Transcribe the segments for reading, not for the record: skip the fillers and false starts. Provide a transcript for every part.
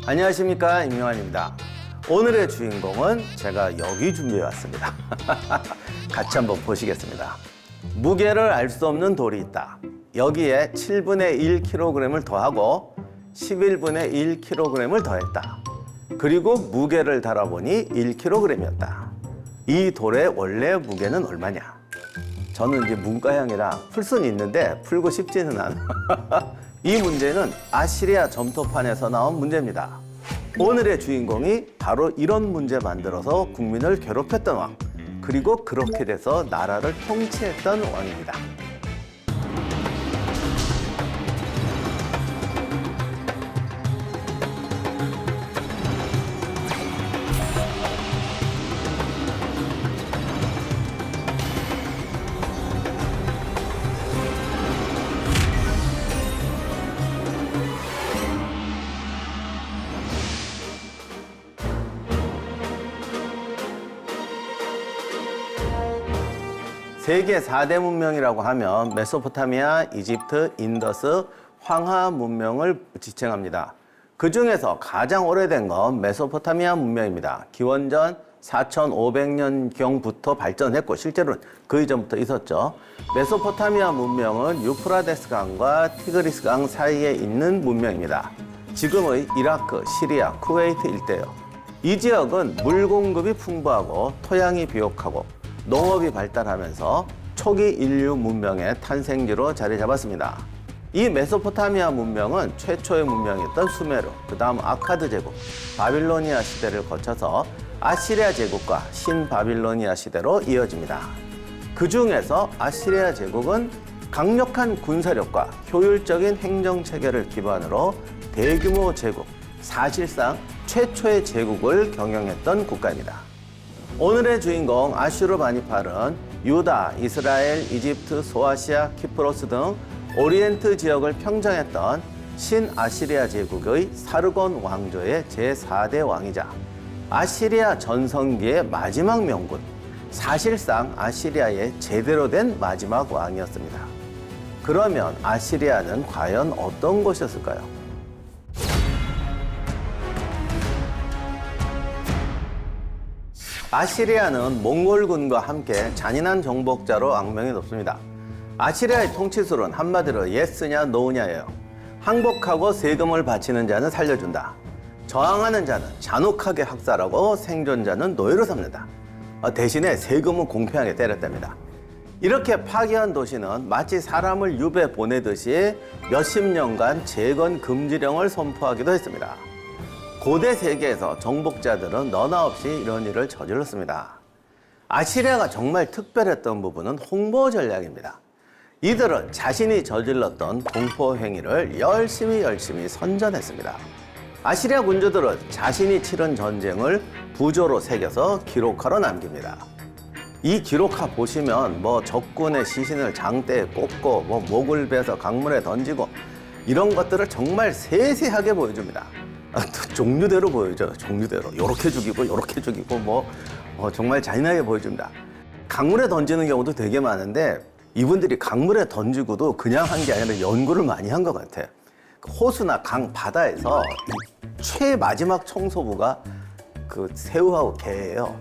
안녕하십니까, 임영환입니다. 오늘의 주인공은 제가 여기 준비해 왔습니다. 같이 한번 보시겠습니다. 무게를 알 수 없는 돌이 있다. 여기에 7분의 1kg을 더하고 11분의 1kg을 더했다. 그리고 무게를 달아보니 1kg이었다. 이 돌의 원래 무게는 얼마냐? 저는 이제 문과형이라 풀 수는 있는데 풀고 싶지는 않아. 이 문제는 아시리아 점토판에서 나온 문제입니다. 오늘의 주인공이 바로 이런 문제 만들어서 국민을 괴롭혔던 왕, 그리고 그렇게 돼서 나라를 통치했던 왕입니다. 세계 4대 문명이라고 하면 메소포타미아, 이집트, 인더스, 황하 문명을 지칭합니다. 그 중에서 가장 오래된 건 메소포타미아 문명입니다. 기원전 4500년경부터 발전했고 실제로는 그 이전부터 있었죠. 메소포타미아 문명은 유프라데스 강과 티그리스 강 사이에 있는 문명입니다. 지금의 이라크, 시리아, 쿠웨이트 일대요. 이 지역은 물 공급이 풍부하고 토양이 비옥하고 농업이 발달하면서 초기 인류 문명의 탄생지로 자리 잡았습니다. 이 메소포타미아 문명은 최초의 문명이었던 수메르, 그 다음 아카드 제국, 바빌로니아 시대를 거쳐서 아시리아 제국과 신바빌로니아 시대로 이어집니다. 그 중에서 아시리아 제국은 강력한 군사력과 효율적인 행정체계를 기반으로 대규모 제국, 사실상 최초의 제국을 경영했던 국가입니다. 오늘의 주인공 아슈르바니팔은 유다, 이스라엘, 이집트, 소아시아, 키프로스 등 오리엔트 지역을 평정했던 신아시리아 제국의 사르곤 왕조의 제4대 왕이자 아시리아 전성기의 마지막 명군, 사실상 아시리아의 제대로 된 마지막 왕이었습니다. 그러면 아시리아는 과연 어떤 곳이었을까요? 아시리아는 몽골군과 함께 잔인한 정복자로 악명이 높습니다. 아시리아의 통치술은 한마디로 예스냐 노냐예요. 항복하고 세금을 바치는 자는 살려준다. 저항하는 자는 잔혹하게 학살하고 생존자는 노예로 삼는다. 대신에 세금은 공평하게 때렸답니다. 이렇게 파괴한 도시는 마치 사람을 유배 보내듯이 몇십 년간 재건 금지령을 선포하기도 했습니다. 고대 세계에서 정복자들은 너나 없이 이런 일을 저질렀습니다. 아시리아가 정말 특별했던 부분은 홍보 전략입니다. 이들은 자신이 저질렀던 공포 행위를 열심히 선전했습니다. 아시리아 군주들은 자신이 치른 전쟁을 부조로 새겨서 기록하러 남깁니다. 이 기록하 보시면 적군의 시신을 장대에 꽂고 목을 베서 강물에 던지고 이런 것들을 정말 세세하게 보여줍니다. 종류대로 보여줘요. 종류대로 요렇게 죽이고 요렇게 죽이고 정말 잔인하게 보여줍니다. 강물에 던지는 경우도 되게 많은데 이분들이 강물에 던지고도 그냥 한 게 아니라 연구를 많이 한 것 같아. 호수나 강 바다에서 최마지막 청소부가 그 새우하고 개예요.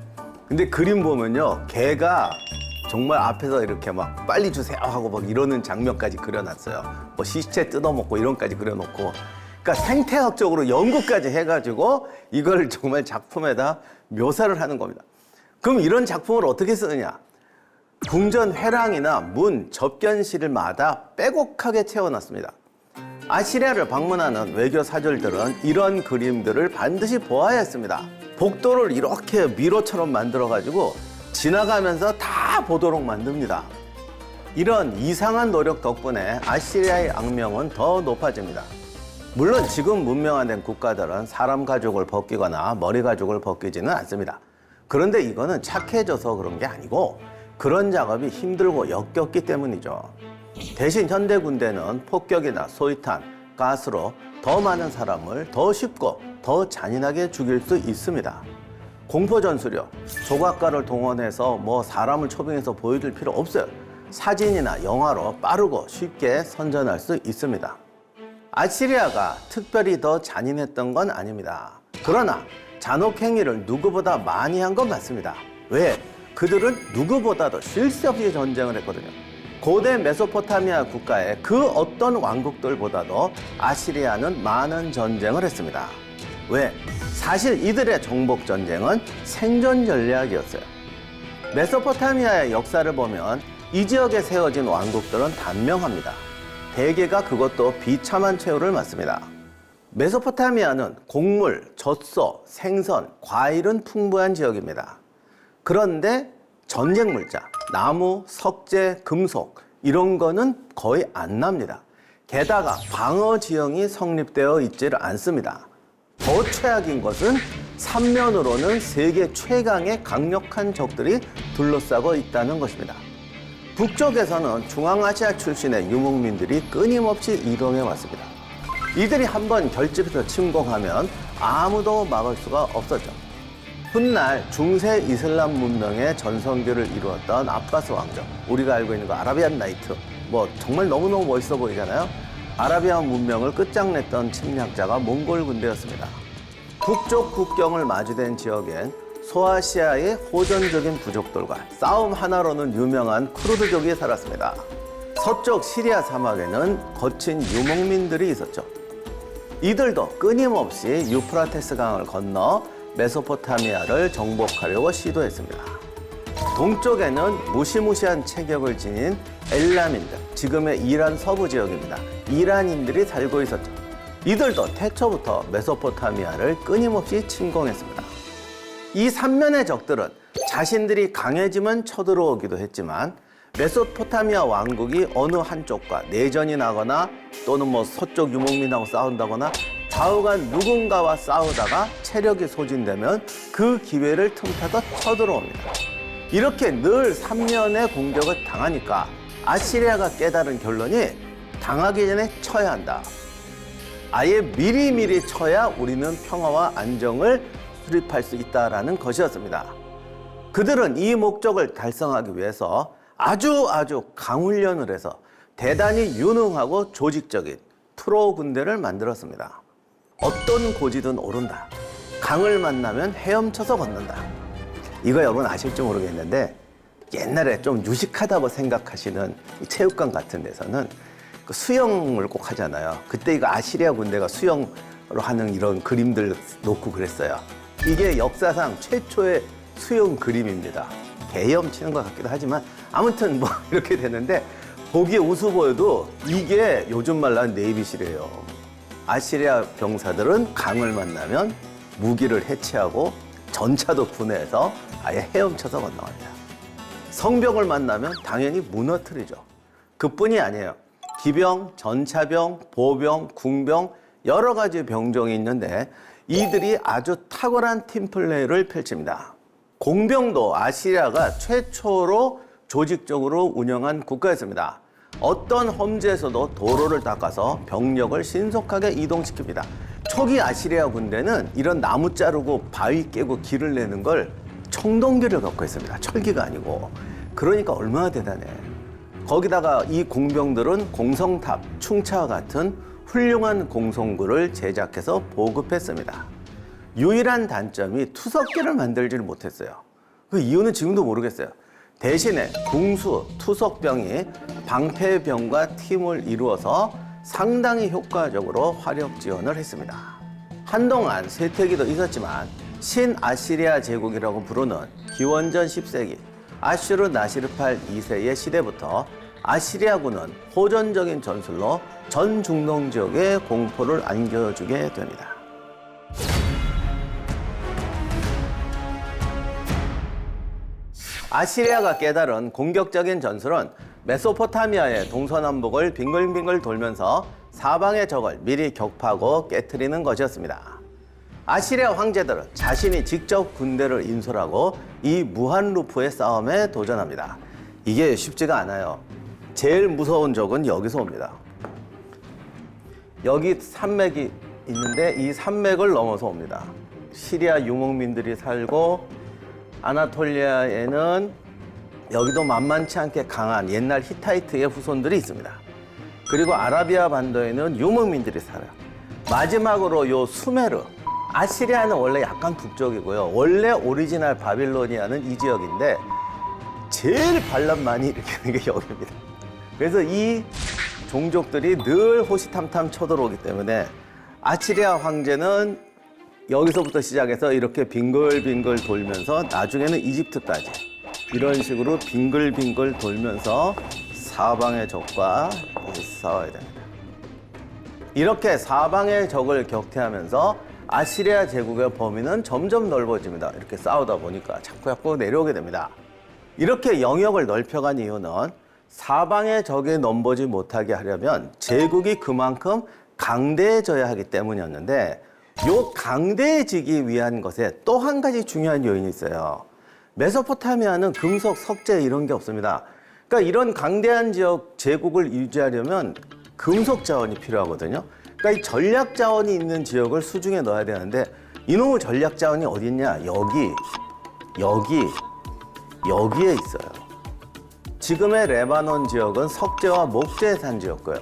근데 그림 보면요, 개가 정말 앞에서 이렇게 막 빨리 주세요 하고 막 이러는 장면까지 그려놨어요. 시체 뜯어먹고 이런까지 그려놓고. 그러니까 생태학적으로 연구까지 해가지고 이걸 정말 작품에다 묘사를 하는 겁니다. 그럼 이런 작품을 어떻게 쓰느냐? 궁전 회랑이나 문, 접견실마다 빼곡하게 채워놨습니다. 아시리아를 방문하는 외교 사절들은 이런 그림들을 반드시 보아야 했습니다. 복도를 이렇게 미로처럼 만들어가지고 지나가면서 다 보도록 만듭니다. 이런 이상한 노력 덕분에 아시리아의 악명은 더 높아집니다. 물론 지금 문명화된 국가들은 사람 가죽을 벗기거나 머리 가죽을 벗기지는 않습니다. 그런데 이거는 착해져서 그런 게 아니고 그런 작업이 힘들고 역겹기 때문이죠. 대신 현대 군대는 폭격이나 소위탄, 가스로 더 많은 사람을 더 쉽고 더 잔인하게 죽일 수 있습니다. 공포전술이요. 조각가를 동원해서 사람을 초빙해서 보여줄 필요 없어요. 사진이나 영화로 빠르고 쉽게 선전할 수 있습니다. 아시리아가 특별히 더 잔인했던 건 아닙니다. 그러나 잔혹 행위를 누구보다 많이 한 건 맞습니다. 왜? 그들은 누구보다도 쉴 새 없이 전쟁을 했거든요. 고대 메소포타미아 국가의 그 어떤 왕국들보다도 아시리아는 많은 전쟁을 했습니다. 왜? 사실 이들의 정복 전쟁은 생존 전략이었어요. 메소포타미아의 역사를 보면 이 지역에 세워진 왕국들은 단명합니다. 대개가 그것도 비참한 최후를 맞습니다. 메소포타미아는 곡물, 젖소, 생선, 과일은 풍부한 지역입니다. 그런데 전쟁 물자, 나무, 석재, 금속 이런 거는 거의 안 납니다. 게다가 방어 지형이 성립되어 있지를 않습니다. 더 최악인 것은 삼면으로는 세계 최강의 강력한 적들이 둘러싸고 있다는 것입니다. 북쪽에서는 중앙아시아 출신의 유목민들이 끊임없이 이동해 왔습니다. 이들이 한번 결집해서 침공하면 아무도 막을 수가 없었죠. 훗날 중세 이슬람 문명의 전성기를 이루었던 아바스 왕정, 우리가 알고 있는 거 아라비안 나이트, 뭐 정말 너무너무 멋있어 보이잖아요. 아라비안 문명을 끝장냈던 침략자가 몽골 군대였습니다. 북쪽 국경을 마주된 지역엔 소아시아의 호전적인 부족들과 싸움 하나로는 유명한 쿠르드족이 살았습니다. 서쪽 시리아 사막에는 거친 유목민들이 있었죠. 이들도 끊임없이 유프라테스 강을 건너 메소포타미아를 정복하려고 시도했습니다. 동쪽에는 무시무시한 체격을 지닌 엘라민들, 지금의 이란 서부 지역입니다. 이란인들이 살고 있었죠. 이들도 태초부터 메소포타미아를 끊임없이 침공했습니다. 이 삼면의 적들은 자신들이 강해지면 쳐들어오기도 했지만 메소포타미아 왕국이 어느 한쪽과 내전이 나거나 또는 서쪽 유목민하고 싸운다거나 좌우간 누군가와 싸우다가 체력이 소진되면 그 기회를 틈타서 쳐들어옵니다. 이렇게 늘 삼면의 공격을 당하니까 아시리아가 깨달은 결론이 당하기 전에 쳐야 한다. 아예 미리미리 쳐야 우리는 평화와 안정을 수립할 수 있다는 것이었습니다. 그들은 이 목적을 달성하기 위해서 아주 강훈련을 해서 대단히 유능하고 조직적인 프로 군대를 만들었습니다. 어떤 고지든 오른다. 강을 만나면 헤엄쳐서 건넌다. 이거 여러분 아실지 모르겠는데 옛날에 좀 유식하다고 생각하시는 체육관 같은 데서는 그 수영을 꼭 하잖아요. 그때 이거 아시리아 군대가 수영으로 하는 이런 그림들 놓고 그랬어요. 이게 역사상 최초의 수영 그림입니다. 개헤엄치는 것 같기도 하지만 아무튼 뭐 이렇게 되는데 보기에 우스 보여도 이게 요즘 말로 한 네이비실이에요. 아시리아 병사들은 강을 만나면 무기를 해체하고 전차도 분해해서 아예 헤엄쳐서 건너갑니다. 성벽을 만나면 당연히 무너뜨리죠. 그뿐이 아니에요. 기병, 전차병, 보병, 궁병 여러 가지 병종이 있는데 이들이 아주 탁월한 팀플레이를 펼칩니다. 공병도 아시리아가 최초로 조직적으로 운영한 국가였습니다. 어떤 험지에서도 도로를 닦아서 병력을 신속하게 이동시킵니다. 초기 아시리아 군대는 이런 나무 자르고 바위 깨고 길을 내는 걸 청동기를 갖고 있습니다. 철기가 아니고. 그러니까 얼마나 대단해. 거기다가 이 공병들은 공성탑, 충차와 같은 훌륭한 공성구를 제작해서 보급했습니다. 유일한 단점이 투석기를 만들지를 못했어요. 그 이유는 지금도 모르겠어요. 대신에 궁수, 투석병이 방패병과 팀을 이루어서 상당히 효과적으로 화력 지원을 했습니다. 한동안 쇠퇴기도 있었지만 신아시리아 제국이라고 부르는 기원전 10세기 아슈르 나시르팔 2세의 시대부터 아시리아군은 호전적인 전술로 전 중동 지역에 공포를 안겨주게 됩니다. 아시리아가 깨달은 공격적인 전술은 메소포타미아의 동서남북을 빙글빙글 돌면서 사방의 적을 미리 격파하고 깨트리는 것이었습니다. 아시리아 황제들은 자신이 직접 군대를 인솔하고 이 무한루프의 싸움에 도전합니다. 이게 쉽지가 않아요. 제일 무서운 적은 여기서 옵니다. 여기 산맥이 있는데 이 산맥을 넘어서 옵니다. 시리아 유목민들이 살고 아나톨리아에는 여기도 만만치 않게 강한 옛날 히타이트의 후손들이 있습니다. 그리고 아라비아 반도에는 유목민들이 살아요. 마지막으로 요 수메르. 아시리아는 원래 약간 북쪽이고요. 원래 오리지널 바빌로니아는 이 지역인데 제일 반란 많이 일으키는 게 여기입니다. 그래서 이 종족들이 늘 호시탐탐 쳐들어오기 때문에 아시리아 황제는 여기서부터 시작해서 이렇게 빙글빙글 돌면서 나중에는 이집트까지 이런 식으로 빙글빙글 돌면서 사방의 적과 싸워야 됩니다. 이렇게 사방의 적을 격퇴하면서 아시리아 제국의 범위는 점점 넓어집니다. 이렇게 싸우다 보니까 자꾸 내려오게 됩니다. 이렇게 영역을 넓혀간 이유는 사방의 적이 넘보지 못하게 하려면 제국이 그만큼 강대해져야 하기 때문이었는데 요 강대해지기 위한 것에 또 한 가지 중요한 요인이 있어요. 메소포타미아는 금속, 석재 이런 게 없습니다. 그러니까 이런 강대한 지역 제국을 유지하려면 금속 자원이 필요하거든요. 그러니까 이 전략 자원이 있는 지역을 수중에 넣어야 되는데 이놈의 전략 자원이 어디 있냐? 여기에 있어요. 지금의 레바논 지역은 석재와 목재의 산지였고요.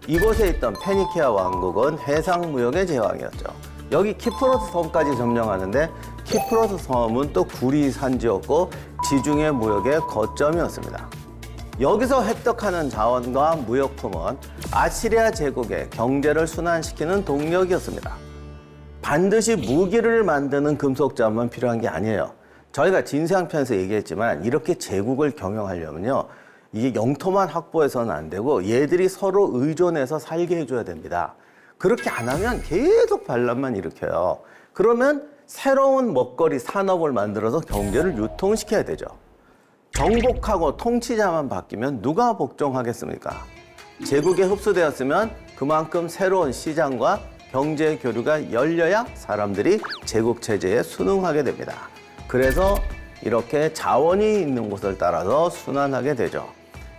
이곳에 있던 페니키아 왕국은 해상 무역의 제왕이었죠. 여기 키프로스 섬까지 점령하는데 키프로스 섬은 또 구리 산지였고 지중해 무역의 거점이었습니다. 여기서 획득하는 자원과 무역품은 아시리아 제국의 경제를 순환시키는 동력이었습니다. 반드시 무기를 만드는 금속 자원만 필요한 게 아니에요. 저희가 진세황편에서 얘기했지만 이렇게 제국을 경영하려면요. 이게 영토만 확보해서는 안 되고 얘들이 서로 의존해서 살게 해줘야 됩니다. 그렇게 안 하면 계속 반란만 일으켜요. 그러면 새로운 먹거리 산업을 만들어서 경제를 유통시켜야 되죠. 정복하고 통치자만 바뀌면 누가 복종하겠습니까? 제국에 흡수되었으면 그만큼 새로운 시장과 경제 교류가 열려야 사람들이 제국 체제에 순응하게 됩니다. 그래서 이렇게 자원이 있는 곳을 따라서 순환하게 되죠.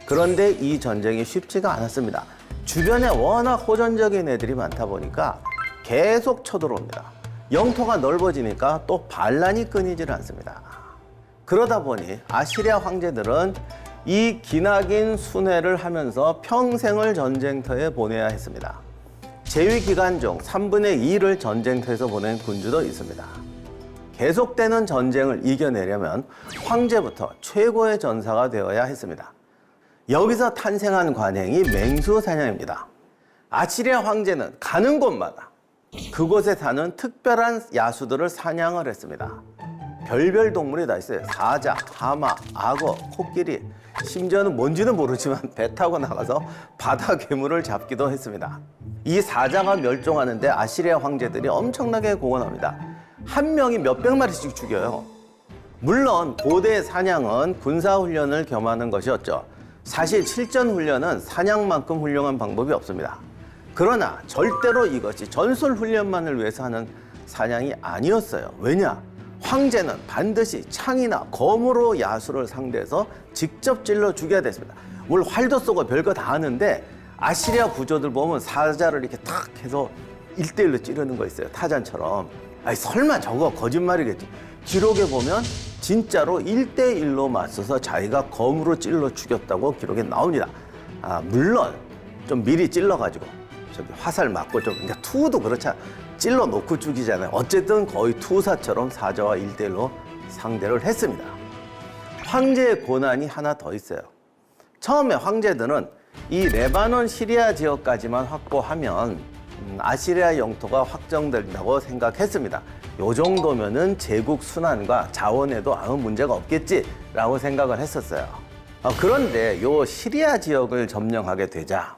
그런데 이 전쟁이 쉽지가 않았습니다. 주변에 워낙 호전적인 애들이 많다 보니까 계속 쳐들어옵니다. 영토가 넓어지니까 또 반란이 끊이질 않습니다. 그러다 보니 아시리아 황제들은 이 기나긴 순회를 하면서 평생을 전쟁터에 보내야 했습니다. 재위 기간 중 3분의 2를 전쟁터에서 보낸 군주도 있습니다. 계속되는 전쟁을 이겨내려면 황제부터 최고의 전사가 되어야 했습니다. 여기서 탄생한 관행이 맹수 사냥입니다. 아시리아 황제는 가는 곳마다 그곳에 사는 특별한 야수들을 사냥을 했습니다. 별별 동물이 다 있어요. 사자, 하마, 악어, 코끼리, 심지어는 뭔지는 모르지만 배 타고 나가서 바다 괴물을 잡기도 했습니다. 이 사자가 멸종하는데 아시리아 황제들이 엄청나게 공헌합니다. 한 명이 몇백 마리씩 죽여요. 물론 고대 사냥은 군사훈련을 겸하는 것이었죠. 사실 실전훈련은 사냥만큼 훌륭한 방법이 없습니다. 그러나 절대로 이것이 전술훈련만을 위해서 하는 사냥이 아니었어요. 왜냐? 황제는 반드시 창이나 검으로 야수를 상대해서 직접 찔러 죽여야 됐습니다. 물론 활도 쏘고 별거 다 하는데 아시리아 구조들 보면 사자를 이렇게 탁 해서 1대1로 찌르는 거 있어요. 타잔처럼. 아니 설마 저거 거짓말이겠지. 기록에 보면 진짜로 1대1로 맞서서 자기가 검으로 찔러 죽였다고 기록에 나옵니다. 물론 좀 미리 찔러가지고 저기 화살 맞고 좀 그러니까 투도 그렇잖아. 찔러 놓고 죽이잖아요. 어쨌든 거의 투사처럼 사자와 1대1로 상대를 했습니다. 황제의 고난이 하나 더 있어요. 처음에 황제들은 이 레바논 시리아 지역까지만 확보하면 아시리아 영토가 확정된다고 생각했습니다. 요 정도면은 제국 순환과 자원에도 아무 문제가 없겠지라고 생각을 했었어요. 그런데 요 시리아 지역을 점령하게 되자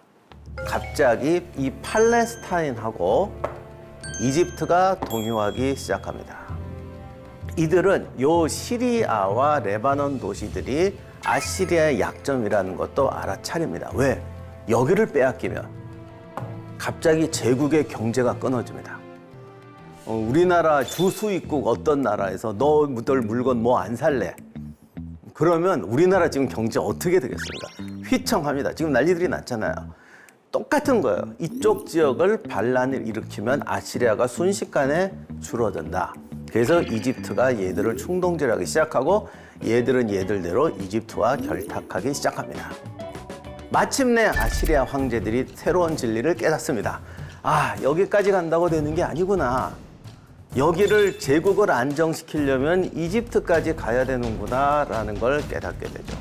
갑자기 이 팔레스타인하고 이집트가 동요하기 시작합니다. 이들은 요 시리아와 레바논 도시들이 아시리아의 약점이라는 것도 알아차립니다. 왜? 여기를 빼앗기면 갑자기 제국의 경제가 끊어집니다. 우리나라 주수입국 어떤 나라에서 너 묻을 물건 뭐 안 살래? 그러면 우리나라 지금 경제 어떻게 되겠습니까? 휘청합니다. 지금 난리들이 났잖아요. 똑같은 거예요. 이쪽 지역을 반란을 일으키면 아시리아가 순식간에 줄어든다. 그래서 이집트가 얘들을 충동질하기 시작하고 얘들은 얘들대로 이집트와 결탁하기 시작합니다. 마침내 아시리아 황제들이 새로운 진리를 깨닫습니다. 아, 여기까지 간다고 되는 게 아니구나. 여기를 제국을 안정시키려면 이집트까지 가야 되는구나라는 걸 깨닫게 되죠.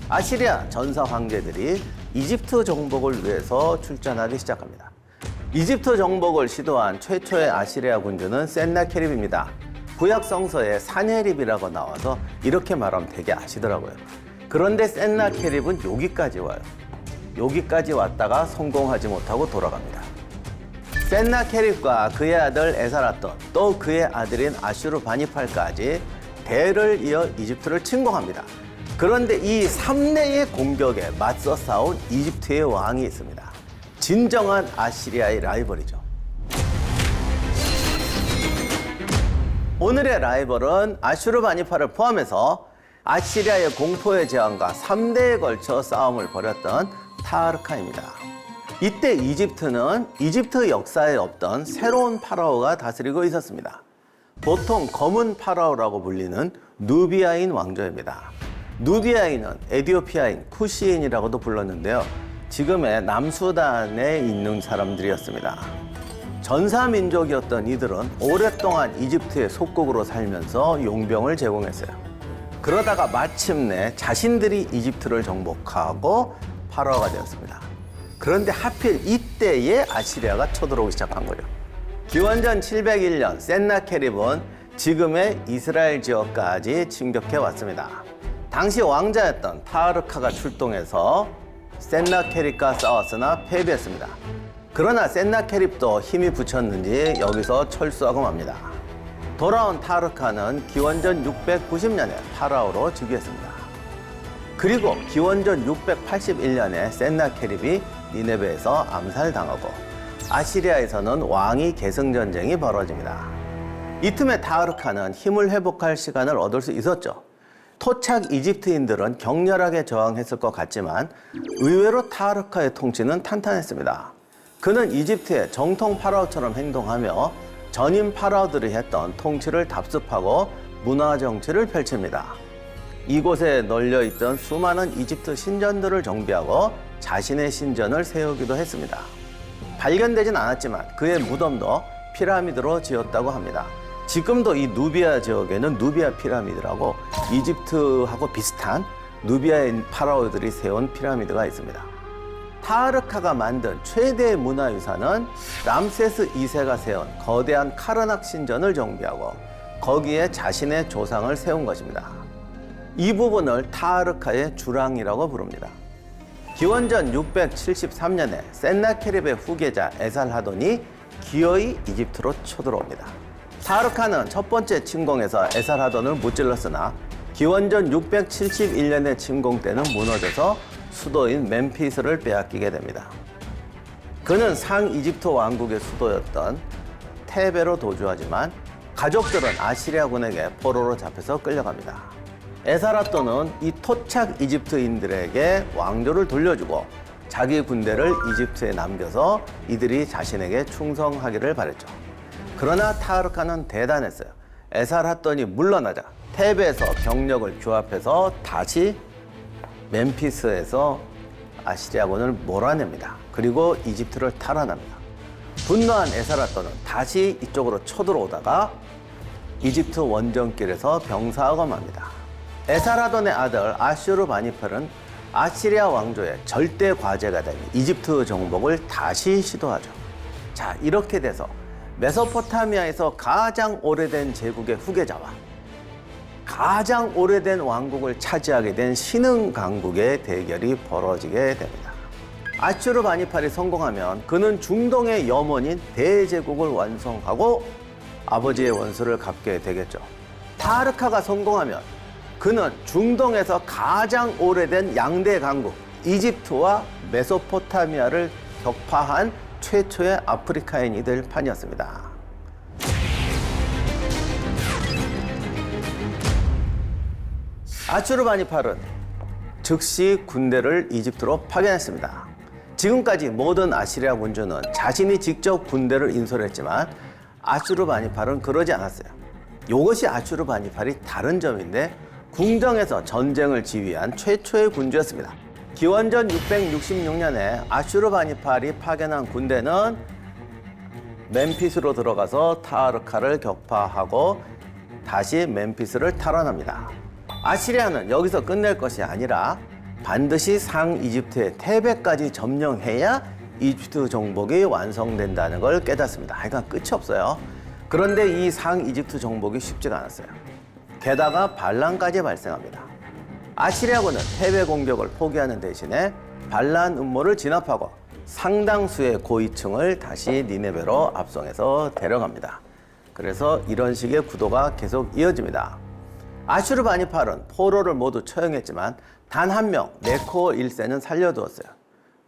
아시리아 전사 황제들이 이집트 정복을 위해서 출전하기 시작합니다. 이집트 정복을 시도한 최초의 아시리아 군주는 센나케립입니다. 구약 성서에 사네립이라고 나와서 이렇게 말하면 되게 아시더라고요. 그런데 센나케립은 여기까지 와요. 여기까지 왔다가 성공하지 못하고 돌아갑니다. 센나케립과 그의 아들 에사라돈, 또 그의 아들인 아슈르바니팔까지 대를 이어 이집트를 침공합니다. 그런데 이 3대의 공격에 맞서 싸운 이집트의 왕이 있습니다. 진정한 아시리아의 라이벌이죠. 오늘의 라이벌은 아슈르바니팔을 포함해서 아시리아의 공포의 제왕과 3대에 걸쳐 싸움을 벌였던 타르카입니다. 이때 이집트는 이집트 역사에 없던 새로운 파라오가 다스리고 있었습니다. 보통 검은 파라오라고 불리는 누비아인 왕조입니다. 누비아인은 에티오피아인, 쿠시인이라고도 불렀는데요. 지금의 남수단에 있는 사람들이었습니다. 전사민족이었던 이들은 오랫동안 이집트의 속국으로 살면서 용병을 제공했어요. 그러다가 마침내 자신들이 이집트를 정복하고 파라오가 되었습니다. 그런데 하필 이때에 아시리아가 쳐들어오기 시작한 거죠. 기원전 701년 센나케립은 지금의 이스라엘 지역까지 침격해 왔습니다. 당시 왕자였던 타르카가 출동해서 센나케립과 싸웠으나 패배했습니다. 그러나 센나케립도 힘이 붙였는지 여기서 철수하고 맙니다. 돌아온 타르카는 기원전 690년에 파라오로 즉위했습니다. 그리고 기원전 681년에 센나케립이 니네베에서 암살당하고 아시리아에서는 왕위 계승 전쟁이 벌어집니다. 이 틈에 타르카는 힘을 회복할 시간을 얻을 수 있었죠. 토착 이집트인들은 격렬하게 저항했을 것 같지만 의외로 타르카의 통치는 탄탄했습니다. 그는 이집트의 정통 파라오처럼 행동하며 전임 파라오들이 했던 통치를 답습하고 문화 정치를 펼칩니다. 이곳에 널려있던 수많은 이집트 신전들을 정비하고 자신의 신전을 세우기도 했습니다. 발견되진 않았지만 그의 무덤도 피라미드로 지었다고 합니다. 지금도 이 누비아 지역에는 누비아 피라미드라고 이집트하고 비슷한 누비아의 파라오들이 세운 피라미드가 있습니다. 타르카가 만든 최대의 문화유산은 람세스 2세가 세운 거대한 카르낙 신전을 정비하고 거기에 자신의 조상을 세운 것입니다. 이 부분을 타르카의 주랑이라고 부릅니다. 기원전 673년에 센나케립의 후계자 에살하돈이 기어이 이집트로 쳐들어옵니다. 타르카는 첫 번째 침공에서 에살하돈을 무찔렀으나 기원전 671년의 침공 때는 무너져서 수도인 멤피스를 빼앗기게 됩니다. 그는 상이집트 왕국의 수도였던 테베로 도주하지만 가족들은 아시리아군에게 포로로 잡혀서 끌려갑니다. 에사라토는 이 토착 이집트인들에게 왕조를 돌려주고 자기 군대를 이집트에 남겨서 이들이 자신에게 충성하기를 바랬죠. 그러나 타르카는 대단했어요. 에살하돈이 물러나자 테베에서 병력을 규합해서 다시 멤피스에서 아시리아군을 몰아냅니다. 그리고 이집트를 탈환합니다. 분노한 에살하돈은 다시 이쪽으로 쳐들어오다가 이집트 원정길에서 병사하고 맙니다. 에살하돈의 아들 아슈르바니팔은 아시리아 왕조의 절대 과제가 된 이집트 정복을 다시 시도하죠. 자, 이렇게 돼서 메소포타미아에서 가장 오래된 제국의 후계자와 가장 오래된 왕국을 차지하게 된 신흥 강국의 대결이 벌어지게 됩니다. 아슈르바니팔이 성공하면 그는 중동의 염원인 대제국을 완성하고 아버지의 원수를 갚게 되겠죠. 타르카가 성공하면 그는 중동에서 가장 오래된 양대 강국 이집트와 메소포타미아를 격파한 최초의 아프리카인이 될 판이었습니다. 아슈르바니팔은 즉시 군대를 이집트로 파견했습니다. 지금까지 모든 아시리아 군주는 자신이 직접 군대를 인솔했지만 아슈르바니팔은 그러지 않았어요. 이것이 아슈르바니팔이 다른 점인데 궁정에서 전쟁을 지휘한 최초의 군주였습니다. 기원전 666년에 아슈르바니팔이 파견한 군대는 멤피스로 들어가서 타르카를 격파하고 다시 멤피스를 탈환합니다. 아시리아는 여기서 끝낼 것이 아니라 반드시 상이집트의 테베까지 점령해야 이집트 정복이 완성된다는 걸 깨닫습니다. 하여간 끝이 없어요. 그런데 이 상이집트 정복이 쉽지가 않았어요. 게다가 반란까지 발생합니다. 아시리아군은 테베 공격을 포기하는 대신에 반란 음모를 진압하고 상당수의 고위층을 다시 니네베로 압송해서 데려갑니다. 그래서 이런 식의 구도가 계속 이어집니다. 아슈르바니팔은 포로를 모두 처형했지만 단 한 명 네코 1세는 살려두었어요.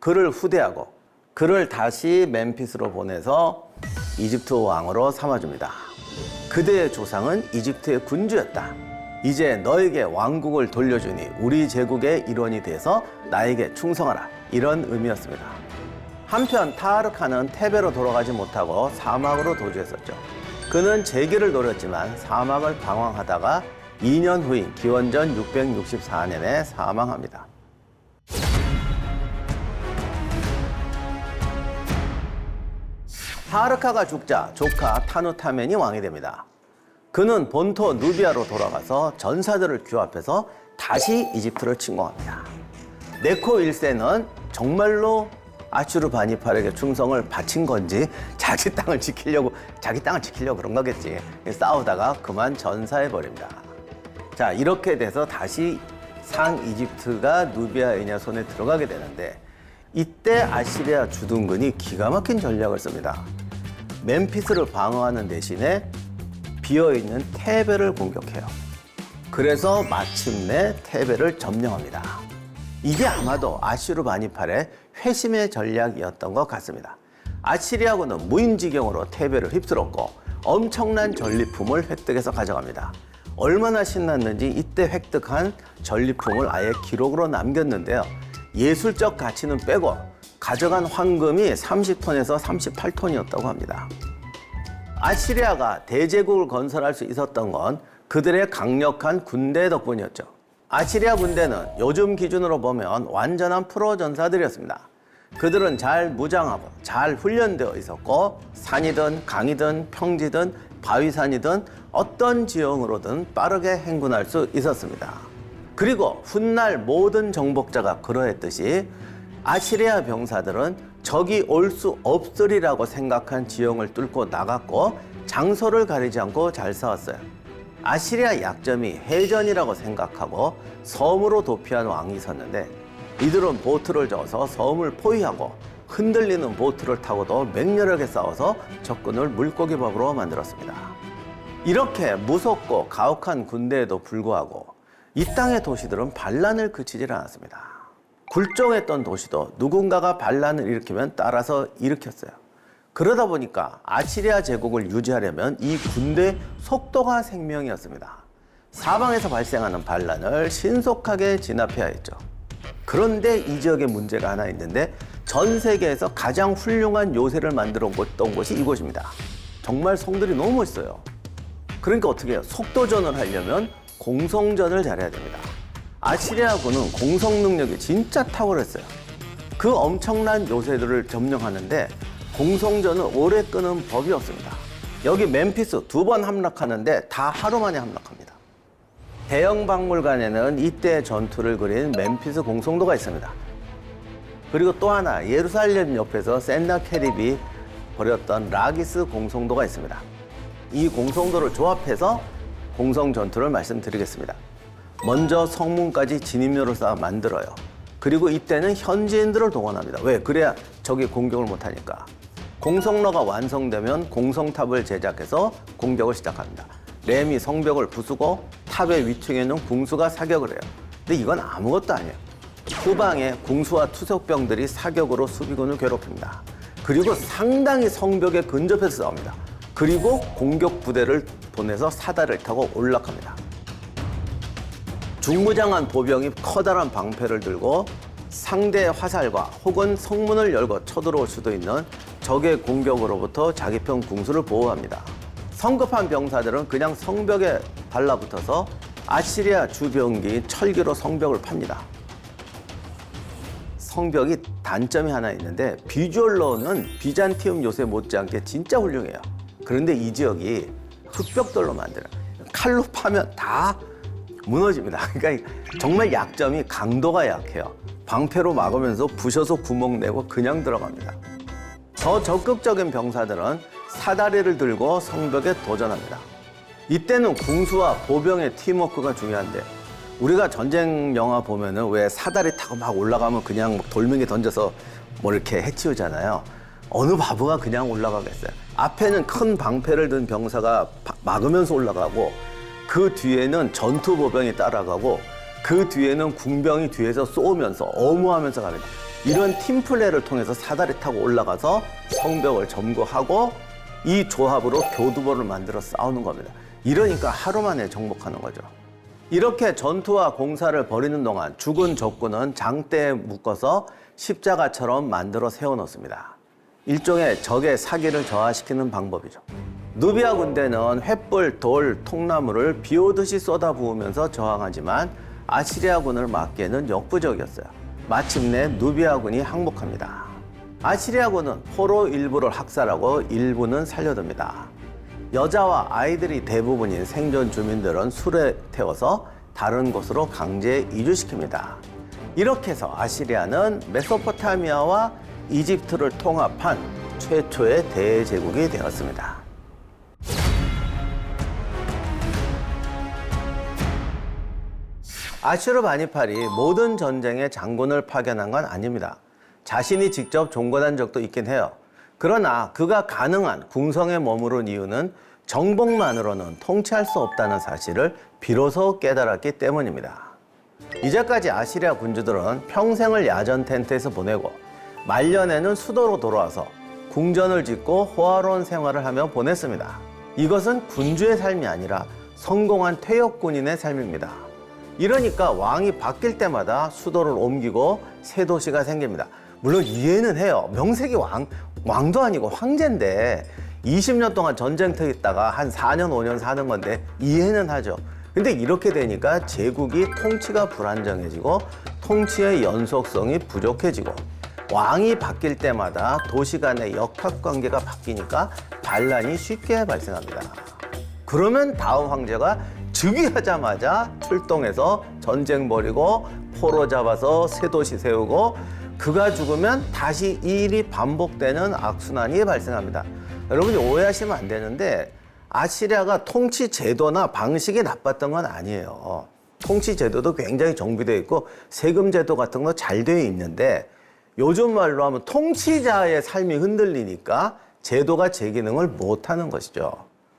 그를 후대하고 그를 다시 멤피스로 보내서 이집트 왕으로 삼아줍니다. 그대의 조상은 이집트의 군주였다. 이제 너에게 왕국을 돌려주니 우리 제국의 일원이 돼서 나에게 충성하라. 이런 의미였습니다. 한편 타르카는 테베로 돌아가지 못하고 사막으로 도주했었죠. 그는 재기를 노렸지만 사막을 방황하다가 2년 후인 기원전 664년에 사망합니다. 타르카가 죽자 조카 타누타멘이 왕이 됩니다. 그는 본토 누비아로 돌아가서 전사들을 규합해서 다시 이집트를 침공합니다. 네코 1세는 정말로 아슈르바니팔에게 충성을 바친 건지 자기 땅을 지키려고 그런 거겠지. 싸우다가 그만 전사해버립니다. 자, 이렇게 돼서 다시 상이집트가 누비아이냐 손에 들어가게 되는데 이때 아시리아 주둔군이 기가 막힌 전략을 씁니다. 멤피스를 방어하는 대신에 비어있는 테베를 공격해요. 그래서 마침내 테베를 점령합니다. 이게 아마도 아슈르바니팔의 회심의 전략이었던 것 같습니다. 아시리아군은 무인지경으로 테베를 휩쓸었고 엄청난 전리품을 획득해서 가져갑니다. 얼마나 신났는지 이때 획득한 전리품을 아예 기록으로 남겼는데요. 예술적 가치는 빼고 가져간 황금이 30톤에서 38톤이었다고 합니다. 아시리아가 대제국을 건설할 수 있었던 건 그들의 강력한 군대 덕분이었죠. 아시리아 군대는 요즘 기준으로 보면 완전한 프로 전사들이었습니다. 그들은 잘 무장하고 잘 훈련되어 있었고 산이든 강이든 평지든 바위산이든 어떤 지형으로든 빠르게 행군할 수 있었습니다. 그리고 훗날 모든 정복자가 그러했듯이 아시리아 병사들은 적이 올 수 없으리라고 생각한 지형을 뚫고 나갔고 장소를 가리지 않고 잘 싸웠어요. 아시리아 약점이 해전이라고 생각하고 섬으로 도피한 왕이 있었는데 이들은 보트를 저어서 섬을 포위하고 흔들리는 보트를 타고도 맹렬하게 싸워서 적군을 물고기밥으로 만들었습니다. 이렇게 무섭고 가혹한 군대에도 불구하고 이 땅의 도시들은 반란을 그치질 않았습니다. 굴종했던 도시도 누군가가 반란을 일으키면 따라서 일으켰어요. 그러다 보니까 아시리아 제국을 유지하려면 이 군대의 속도가 생명이었습니다. 사방에서 발생하는 반란을 신속하게 진압해야 했죠. 그런데 이 지역에 문제가 하나 있는데 전 세계에서 가장 훌륭한 요새를 만들었던 곳이 이곳입니다. 정말 성들이 너무 멋있어요. 그러니까 어떻게 해요? 속도전을 하려면 공성전을 잘해야 됩니다. 아시리아군은 공성 능력이 진짜 탁월했어요. 그 엄청난 요새들을 점령하는데 공성전은 오래 끄는 법이 없습니다. 여기 멤피스 2번 함락하는데 다 하루 만에 함락합니다. 대형 박물관에는 이때 전투를 그린 멤피스 공성도가 있습니다. 그리고 또 하나 예루살렘 옆에서 센나케립이 버렸던 라기스 공성도가 있습니다. 이 공성도를 조합해서 공성 전투를 말씀드리겠습니다. 먼저 성문까지 진입로를 쌓아 만들어요. 그리고 이때는 현지인들을 동원합니다. 왜? 그래야 적이 공격을 못하니까. 공성로가 완성되면 공성탑을 제작해서 공격을 시작합니다. 램이 성벽을 부수고 탑의 위층에 있는 궁수가 사격을 해요. 근데 이건 아무것도 아니에요. 후방에 궁수와 투석병들이 사격으로 수비군을 괴롭힙니다. 그리고 상당히 성벽에 근접해서 싸웁니다. 그리고 공격 부대를 보내서 사다리를 타고 올라갑니다. 중무장한 보병이 커다란 방패를 들고 상대의 화살과 혹은 성문을 열고 쳐들어올 수도 있는 적의 공격으로부터 자기 편 궁수를 보호합니다. 성급한 병사들은 그냥 성벽에 달라붙어서 아시리아 주병기인 철기로 성벽을 팝니다. 성벽이 단점이 하나 있는데 비주얼로는 비잔티움 요새 못지않게 진짜 훌륭해요. 그런데 이 지역이 흙벽돌로 만들어요. 칼로 파면 다 무너집니다. 그러니까 정말 약점이 강도가 약해요. 방패로 막으면서 부셔서 구멍 내고 그냥 들어갑니다. 더 적극적인 병사들은 사다리를 들고 성벽에 도전합니다. 이때는 궁수와 보병의 팀워크가 중요한데 우리가 전쟁 영화 보면은 왜 사다리 타고 막 올라가면 그냥 돌멩이 던져서 뭐 이렇게 해치우잖아요. 어느 바보가 그냥 올라가겠어요. 앞에는 큰 방패를 든 병사가 막으면서 올라가고 그 뒤에는 전투 보병이 따라가고 그 뒤에는 궁병이 뒤에서 쏘면서 어무하면서 갑니다. 이런 팀플레이를 통해서 사다리 타고 올라가서 성벽을 점거하고 이 조합으로 교두보를 만들어 싸우는 겁니다. 이러니까 하루 만에 정복하는 거죠. 이렇게 전투와 공사를 벌이는 동안 죽은 적군은 장대에 묶어서 십자가처럼 만들어 세워놓습니다. 일종의 적의 사기를 저하시키는 방법이죠. 누비아 군대는 횃불, 돌, 통나무를 비 오듯이 쏟아부으면서 저항하지만 아시리아군을 막기에는 역부족이었어요. 마침내 누비아군이 항복합니다. 아시리아군은 포로 일부를 학살하고 일부는 살려둡니다. 여자와 아이들이 대부분인 생존 주민들은 술에 태워서 다른 곳으로 강제 이주시킵니다. 이렇게 해서 아시리아는 메소포타미아와 이집트를 통합한 최초의 대제국이 되었습니다. 아슈르바니팔이 모든 전쟁에 장군을 파견한 건 아닙니다. 자신이 직접 종관한 적도 있긴 해요. 그러나 그가 가능한 궁성에 머무른 이유는 정복만으로는 통치할 수 없다는 사실을 비로소 깨달았기 때문입니다. 이제까지 아시리아 군주들은 평생을 야전 텐트에서 보내고 말년에는 수도로 돌아와서 궁전을 짓고 호화로운 생활을 하며 보냈습니다. 이것은 군주의 삶이 아니라 성공한 퇴역군인의 삶입니다. 이러니까 왕이 바뀔 때마다 수도를 옮기고 새 도시가 생깁니다. 물론 이해는 해요. 명색이 왕도 아니고 황제인데 20년 동안 전쟁터에 있다가 한 4년, 5년 사는 건데 이해는 하죠. 근데 이렇게 되니까 제국이 통치가 불안정해지고 통치의 연속성이 부족해지고 왕이 바뀔 때마다 도시 간의 역학관계가 바뀌니까 반란이 쉽게 발생합니다. 그러면 다음 황제가 즉위하자마자 출동해서 전쟁 벌이고 포로 잡아서 새 도시 세우고 그가 죽으면 다시 이 일이 반복되는 악순환이 발생합니다. 여러분이 오해하시면 안 되는데 아시리아가 통치 제도나 방식이 나빴던 건 아니에요. 통치 제도도 굉장히 정비되어 있고 세금 제도 같은 거 잘 되어 있는데 요즘 말로 하면 통치자의 삶이 흔들리니까 제도가 제 기능을 못하는 것이죠.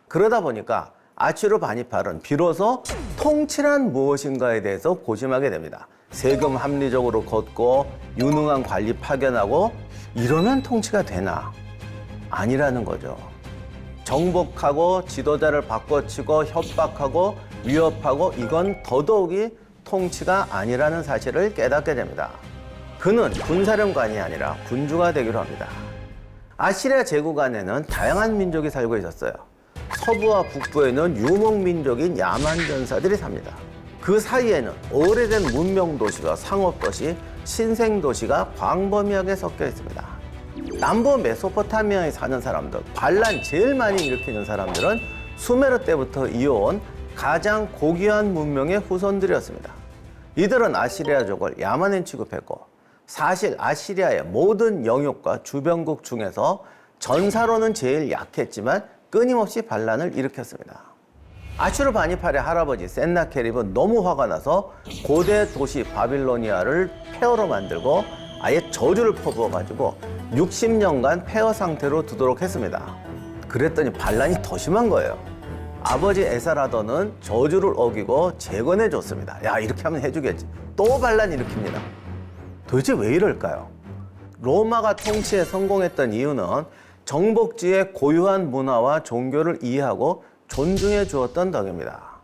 그러다 보니까 아슈르바니팔은 비로소 통치란 무엇인가에 대해서 고심하게 됩니다. 세금 합리적으로 걷고 유능한 관리 파견하고 이러면 통치가 되나? 아니라는 거죠. 정복하고 지도자를 바꿔치고 협박하고 위협하고 이건 더더욱이 통치가 아니라는 사실을 깨닫게 됩니다. 그는 군사령관이 아니라 군주가 되기로 합니다. 아시리아 제국 안에는 다양한 민족이 살고 있었어요. 서부와 북부에는 유목민족인 야만 전사들이 삽니다. 그 사이에는 오래된 문명도시가 상업도시, 신생도시가 광범위하게 섞여 있습니다. 남부 메소포타미아에 사는 사람들, 반란 제일 많이 일으키는 사람들은 수메르 때부터 이어온 가장 고귀한 문명의 후손들이었습니다. 이들은 아시리아족을 야만인 취급했고 사실 아시리아의 모든 영역과 주변국 중에서 전사로는 제일 약했지만 끊임없이 반란을 일으켰습니다. 아슈르바니팔의 할아버지 센나케립은 너무 화가 나서 고대 도시 바빌로니아를 폐허로 만들고 아예 저주를 퍼부어가지고 60년간 폐허 상태로 두도록 했습니다. 그랬더니 반란이 더 심한 거예요. 아버지 에사라더는 저주를 어기고 재건해줬습니다. 야, 이렇게 하면 해주겠지. 또 반란 일으킵니다. 도대체 왜 이럴까요? 로마가 통치에 성공했던 이유는 정복지의 고유한 문화와 종교를 이해하고 존중해 주었던 덕입니다.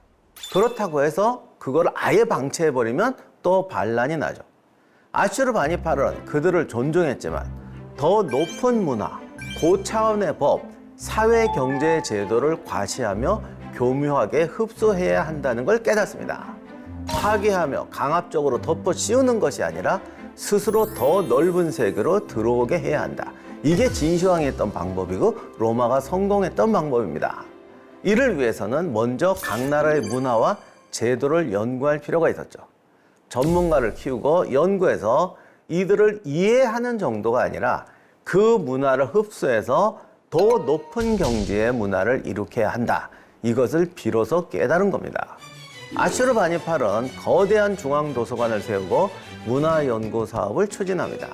그렇다고 해서 그걸 아예 방치해버리면 또 반란이 나죠. 아슈르바니팔은 그들을 존중했지만 더 높은 문화, 고차원의 법, 사회 경제 제도를 과시하며 교묘하게 흡수해야 한다는 걸 깨닫습니다. 파괴하며 강압적으로 덮어 씌우는 것이 아니라 스스로 더 넓은 세계로 들어오게 해야 한다. 이게 진시황이 했던 방법이고 로마가 성공했던 방법입니다. 이를 위해서는 먼저 각 나라의 문화와 제도를 연구할 필요가 있었죠. 전문가를 키우고 연구해서 이들을 이해하는 정도가 아니라 그 문화를 흡수해서 더 높은 경지의 문화를 일으켜야 한다. 이것을 비로소 깨달은 겁니다. 아슈르바니팔은 거대한 중앙도서관을 세우고 문화연구 사업을 추진합니다.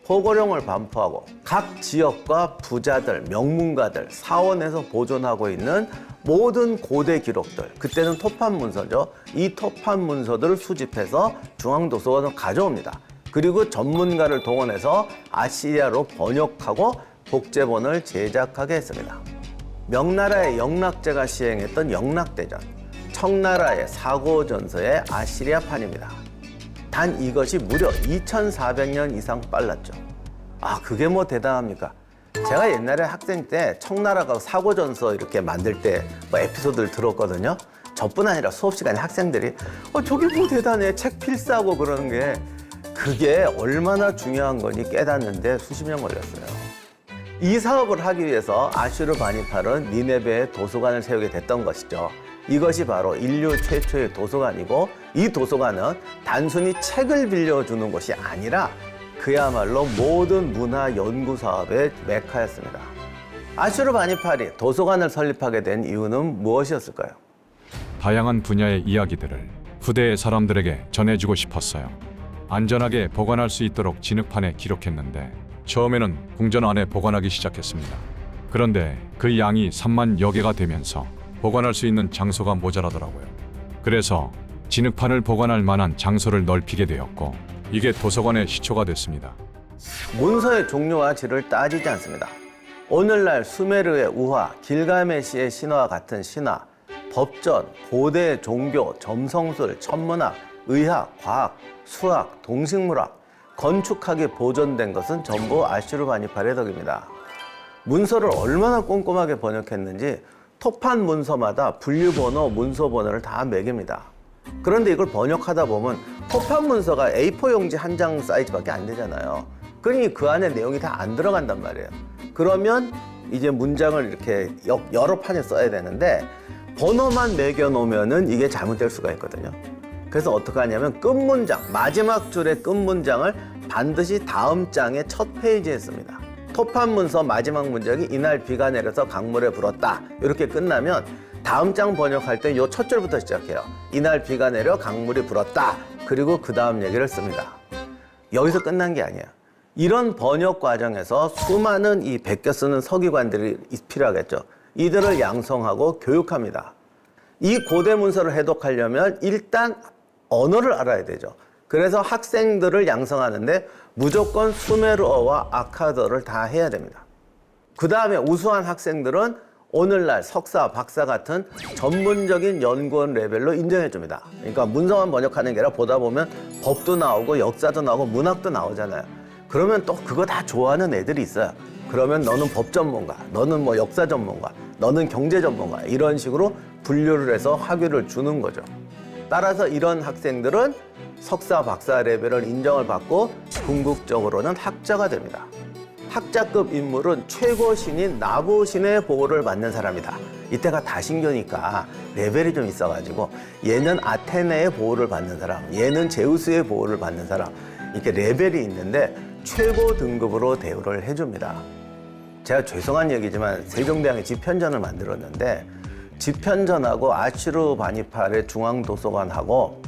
포고령을 반포하고 각 지역과 부자들, 명문가들, 사원에서 보존하고 있는 모든 고대 기록들, 그때는 토판 문서죠. 이 토판 문서들을 수집해서 중앙도서관으로 가져옵니다. 그리고 전문가를 동원해서 아시리아로 번역하고 복제본을 제작하게 했습니다. 명나라의 영락제가 시행했던 영락대전, 청나라의 사고전서의 아시리아판입니다. 단 이것이 무려 2400년 이상 빨랐죠. 아, 그게 뭐 대단합니까? 제가 옛날에 학생 때 청나라가 사고전서 이렇게 만들 때 뭐 에피소드를 들었거든요. 저뿐 아니라 수업 시간에 학생들이 저게 뭐 대단해, 책 필사하고 그러는 게 그게 얼마나 중요한 건지 깨닫는데 수십 년 걸렸어요. 이 사업을 하기 위해서 아슈르바니팔은 니네베에 도서관을 세우게 됐던 것이죠. 이것이 바로 인류 최초의 도서관이고 이 도서관은 단순히 책을 빌려주는 곳이 아니라 그야말로 모든 문화 연구 사업의 메카였습니다. 아슈르바니팔이 도서관을 설립하게 된 이유는 무엇이었을까요? 다양한 분야의 이야기들을 후대의 사람들에게 전해주고 싶었어요. 안전하게 보관할 수 있도록 진흙판에 기록했는데 처음에는 궁전 안에 보관하기 시작했습니다. 그런데 그 양이 3만여 개가 되면서 보관할 수 있는 장소가 모자라더라고요. 그래서 진흙판을 보관할 만한 장소를 넓히게 되었고 이게 도서관의 시초가 됐습니다. 문서의 종류와 질을 따지지 않습니다. 오늘날 수메르의 우화, 길가메시의 신화와 같은 신화, 법전, 고대 종교, 점성술, 천문학, 의학, 과학, 수학, 동식물학, 건축학이 보존된 것은 전부 아슈르바니팔의 덕입니다. 문서를 얼마나 꼼꼼하게 번역했는지 토판 문서마다 분류번호, 문서번호를 다 매깁니다. 그런데 이걸 번역하다 보면 토판 문서가 A4 용지 한 장 사이즈밖에 안 되잖아요. 그러니 그 안에 내용이 다 안 들어간단 말이에요. 그러면 이제 문장을 이렇게 여러 판에 써야 되는데 번호만 매겨 놓으면은 이게 잘못될 수가 있거든요. 그래서 어떻게 하냐면 끝문장, 마지막 줄의 끝문장을 반드시 다음 장의 첫 페이지에 씁니다. 토판 문서 마지막 문장이 이날 비가 내려서 강물에 불었다. 이렇게 끝나면 다음 장 번역할 때 요 첫 줄부터 시작해요. 이날 비가 내려 강물이 불었다. 그리고 그 다음 얘기를 씁니다. 여기서 끝난 게 아니에요. 이런 번역 과정에서 수많은 이 베껴 쓰는 서기관들이 필요하겠죠. 이들을 양성하고 교육합니다. 이 고대 문서를 해독하려면 일단 언어를 알아야 되죠. 그래서 학생들을 양성하는데 무조건 수메르어와 아카드어를 다 해야 됩니다. 그 다음에 우수한 학생들은 오늘날 석사, 박사 같은 전문적인 연구원 레벨로 인정해 줍니다. 그러니까 문서만 번역하는 게 아니라 보다 보면 법도 나오고 역사도 나오고 문학도 나오잖아요. 그러면 또 그거 다 좋아하는 애들이 있어요. 그러면 너는 법 전문가, 너는 뭐 역사 전문가, 너는 경제 전문가, 이런 식으로 분류를 해서 학위를 주는 거죠. 따라서 이런 학생들은 석사, 박사 레벨을 인정을 받고 궁극적으로는 학자가 됩니다. 학자급 인물은 최고 신인 나부신의 보호를 받는 사람이다. 이때가 다신교니까 레벨이 좀 있어가지고 얘는 아테네의 보호를 받는 사람, 얘는 제우스의 보호를 받는 사람, 이렇게 레벨이 있는데 최고 등급으로 대우를 해줍니다. 제가 죄송한 얘기지만 세종대왕이 집현전을 만들었는데 집현전하고 아슈르바니팔의 중앙도서관하고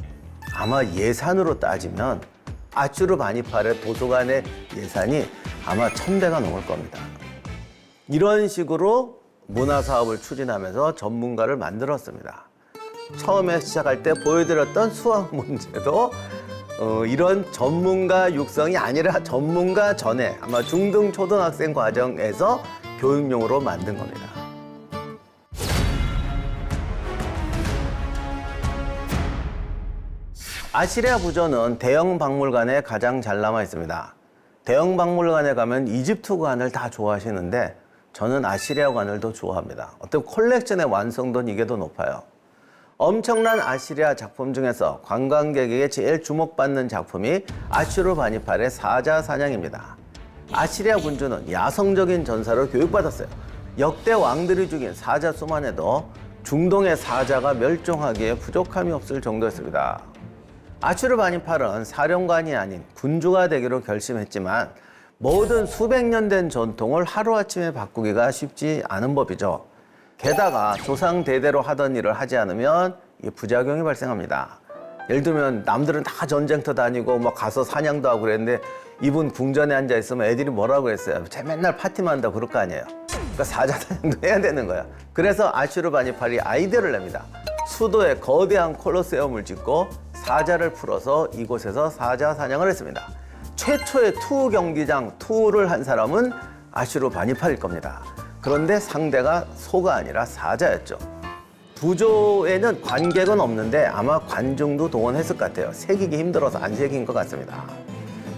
아마 예산으로 따지면 아슈르바니팔의 도서관의 예산이 아마 1000배가 넘을 겁니다. 이런 식으로 문화사업을 추진하면서 전문가를 만들었습니다. 처음에 시작할 때 보여드렸던 수학 문제도 이런 전문가 육성이 아니라 전문가 전에 아마 중등 초등학생 과정에서 교육용으로 만든 겁니다. 아시리아 부조는 대형 박물관에 가장 잘 남아 있습니다. 대형 박물관에 가면 이집트 관을 다 좋아하시는데 저는 아시리아 관을 더 좋아합니다. 어떤 콜렉션의 완성도는 이게 더 높아요. 엄청난 아시리아 작품 중에서 관광객에게 제일 주목받는 작품이 아슈르바니팔의 사자 사냥입니다. 아시리아 군주는 야성적인 전사로 교육받았어요. 역대 왕들이 죽인 사자 수만 해도 중동의 사자가 멸종하기에 부족함이 없을 정도였습니다. 아슈르바니팔은 사령관이 아닌 군주가 되기로 결심했지만 모든 수백 년 된 전통을 하루아침에 바꾸기가 쉽지 않은 법이죠. 게다가 조상 대대로 하던 일을 하지 않으면 부작용이 발생합니다. 예를 들면 남들은 다 전쟁터 다니고 막 가서 사냥도 하고 그랬는데 이분 궁전에 앉아 있으면 애들이 뭐라고 그랬어요? 쟤 맨날 파티만 한다고 그럴 거 아니에요. 그러니까 사자 사냥도 해야 되는 거야. 그래서 아슈르바니팔이 아이디어를 냅니다. 수도에 거대한 콜로세움을 짓고 사자를 풀어서 이곳에서 사자 사냥을 했습니다. 최초의 투 경기장 투를 한 사람은 아슈르바니팔일 겁니다. 그런데 상대가 소가 아니라 사자였죠. 부조에는 관객은 없는데 아마 관중도 동원했을 것 같아요. 새기기 힘들어서 안 새긴 것 같습니다.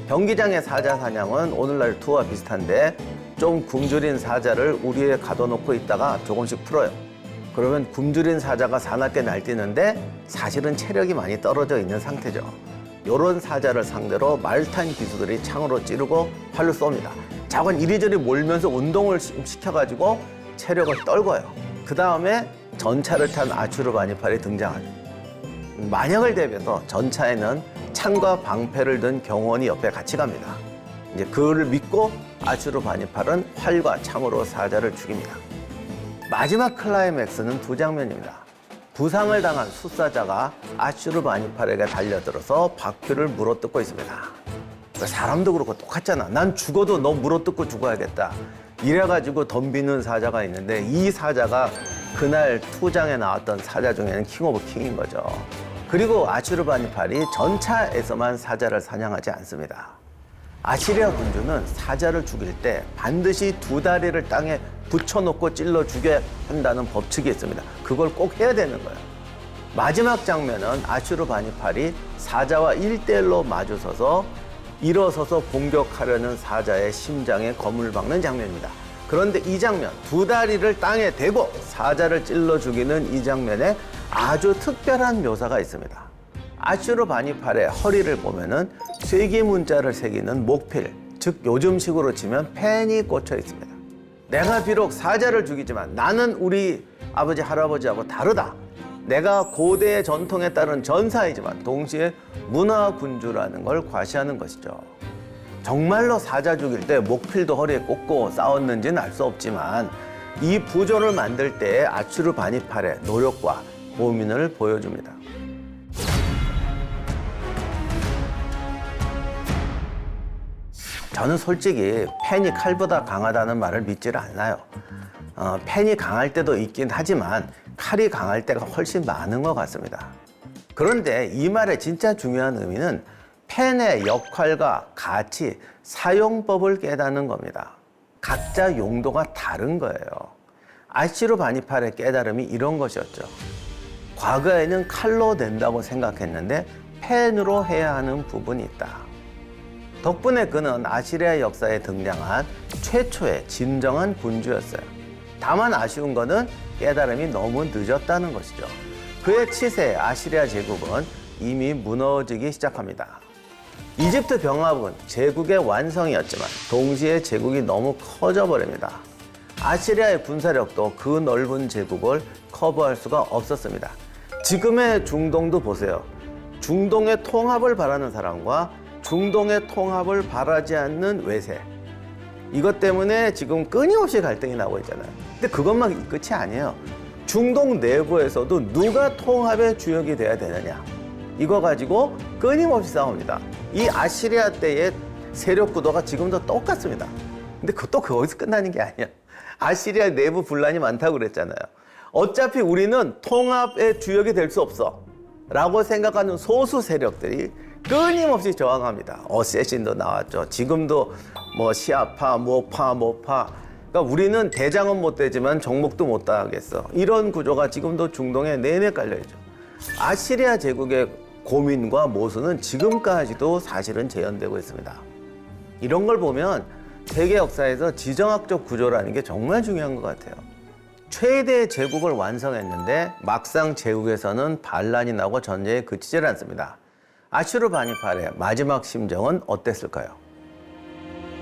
경기장의 사자 사냥은 오늘날 투와 비슷한데 좀 굶주린 사자를 우리에 가둬놓고 있다가 조금씩 풀어요. 그러면 굶주린 사자가 사납게 날뛰는데 사실은 체력이 많이 떨어져 있는 상태죠. 이런 사자를 상대로 말탄 기수들이 창으로 찌르고 활로 쏩니다. 자관 이리저리 몰면서 운동을 시켜가지고 체력을 떨궈요. 그 다음에 전차를 탄 아슈르바니팔이 등장하죠. 만약을 대비해서 전차에는 창과 방패를 든 경원이 옆에 같이 갑니다. 이제 그를 믿고 아슈르바니팔은 활과 창으로 사자를 죽입니다. 마지막 클라이맥스는 두 장면입니다. 부상을 당한 숫사자가 아슈르바니팔에게 달려들어서 바퀴를 물어뜯고 있습니다. 사람도 그렇고 똑같잖아. 난 죽어도 너 물어뜯고 죽어야겠다. 이래가지고 덤비는 사자가 있는데 이 사자가 그날 투장에 나왔던 사자 중에는 킹 오브 킹인 거죠. 그리고 아슈르바니팔이 전차에서만 사자를 사냥하지 않습니다. 아시리아 군주는 사자를 죽일 때 반드시 두 다리를 땅에 붙여놓고 찔러 죽여야 한다는 법칙이 있습니다. 그걸 꼭 해야 되는 거예요. 마지막 장면은 아슈르바니팔이 사자와 1대1로 마주서서 일어서서 공격하려는 사자의 심장에 검을 박는 장면입니다. 그런데 이 장면, 두 다리를 땅에 대고 사자를 찔러 죽이는 이 장면에 아주 특별한 묘사가 있습니다. 아슈르바니팔의 허리를 보면은 쇠기 문자를 새기는 목필, 즉 요즘식으로 치면 펜이 꽂혀 있습니다. 내가 비록 사자를 죽이지만 나는 우리 아버지 할아버지하고 다르다. 내가 고대의 전통에 따른 전사이지만 동시에 문화군주라는 걸 과시하는 것이죠. 정말로 사자 죽일 때 목필도 허리에 꽂고 싸웠는지는 알 수 없지만 이 부조를 만들 때의 아슈르바니팔의 노력과 고민을 보여줍니다. 저는 솔직히 펜이 칼보다 강하다는 말을 믿지를 않아요. 펜이 강할 때도 있긴 하지만 칼이 강할 때가 훨씬 많은 것 같습니다. 그런데 이 말의 진짜 중요한 의미는 펜의 역할과 가치, 사용법을 깨닫는 겁니다. 각자 용도가 다른 거예요. 아슈르바니팔의 깨달음이 이런 것이었죠. 과거에는 칼로 낸다고 생각했는데 펜으로 해야 하는 부분이 있다. 덕분에 그는 아시리아 역사에 등장한 최초의 진정한 군주였어요. 다만 아쉬운 거는 깨달음이 너무 늦었다는 것이죠. 그의 치세 아시리아 제국은 이미 무너지기 시작합니다. 이집트 병합은 제국의 완성이었지만 동시에 제국이 너무 커져버립니다. 아시리아의 군사력도 그 넓은 제국을 커버할 수가 없었습니다. 지금의 중동도 보세요. 중동의 통합을 바라는 사람과 중동의 통합을 바라지 않는 외세. 이것 때문에 지금 끊임없이 갈등이 나고 있잖아요. 근데 그것만 끝이 아니에요. 중동 내부에서도 누가 통합의 주역이 돼야 되느냐. 이거 가지고 끊임없이 싸웁니다. 이 아시리아 때의 세력 구도가 지금도 똑같습니다. 근데 그것도 거기서 끝나는 게 아니야. 아시리아 내부 분란이 많다고 그랬잖아요. 어차피 우리는 통합의 주역이 될 수 없어 라고 생각하는 소수 세력들이 끊임없이 저항합니다. 어쌔신도 나왔죠. 지금도 뭐 시아파, 모파. 그러니까 우리는 대장은 못 되지만 정복도 못 당하겠어. 이런 구조가 지금도 중동에 내내 깔려있죠. 아시리아 제국의 고민과 모순은 지금까지도 사실은 재현되고 있습니다. 이런 걸 보면 세계 역사에서 지정학적 구조라는 게 정말 중요한 것 같아요. 최대 제국을 완성했는데 막상 제국에서는 반란이 나고 전쟁에 그치질 않습니다. 아슈르바니팔의 마지막 심정은 어땠을까요?